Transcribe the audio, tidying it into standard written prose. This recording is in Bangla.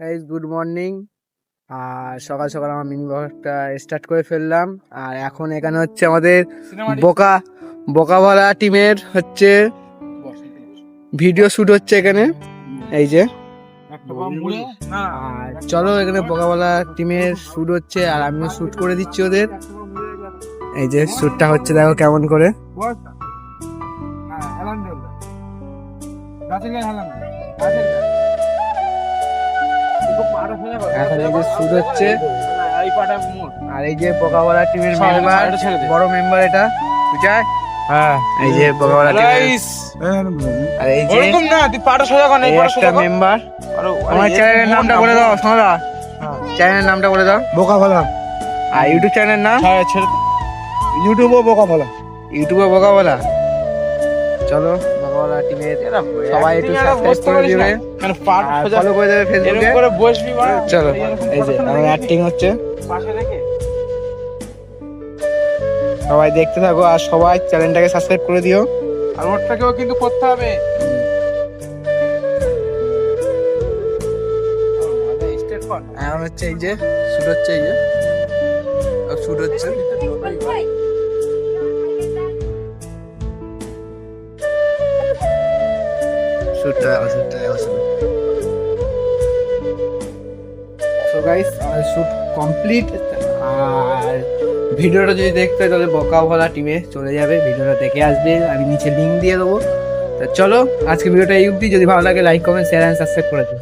Guys good morning. আর সকাল সকাল আমার মিনি ব্লগটা স্টার্ট করে ফেললাম। আর এখন এখানে হচ্ছে আমাদের বোকা বোকাওয়ালা টিমের হচ্ছে ভিডিও শুট হচ্ছে এখানে, এই যে। আর চলো, এখানে বোকাওয়ালা টিমের শুট হচ্ছে আর আমিও শুট করে দিচ্ছি ওদের। এই যে শুটটা হচ্ছে, দেখো কেমন করে। এখন এই যে শুট হচ্ছে, আর এই যে বোকাওয়ালা টিমের মেম্বার, বড় মেম্বার এটা বুঝায়। হ্যাঁ, এই যে বোকাওয়ালা টিমের, আর এই যে ওরকম না, তুই পাটা সোজা কর, এই পাটা একটা সোজা কর। মেম্বার। আরে, আমার চ্যানেলের নামটা বলে দাও সোনা, চ্যানেলের নামটা বলে দাও। বোকাফলা, আর ইউটিউব চ্যানেলের নাম? হ্যাঁ, ছেড়ে দে। ইউটিউবও বোকাফলা। ইউটিউবে বোকাওয়ালা। চলো, বোকাওয়ালা টিমের সবাই একটু সাবস্ক্রাইব করে দিবে মানে পাটা আর সোজা ফলো করে দেবে এরকম ফেসবুকে। করে বসবি বা চলো, এই যে আমার অ্যাক্টিং হচ্ছে, পাশে রেখে। সবাই দেখতে থাকো আর সবাই চ্যানেলটাকে সাবস্ক্রাইব করে দিও। আর ওরটাকেও কিন্তু করতে হবে। এখন হচ্ছে এই যে শুট হচ্ছে, এই যে শুট হচ্ছে। সো গাইস, আমাদের শুট কমপ্লিট। আর ভিডিওটা যদি দেখতে হয় তাহলে বোকাওয়ালা টিমে চলে যাবে, ভিডিওটা দেখে আসবে, আমি নিচে লিঙ্ক দিয়ে দেবো। তা চলো, আজকে ভিডিওটা এই অবধি। যদি ভালো লাগে like comment share and subscribe করে দিও।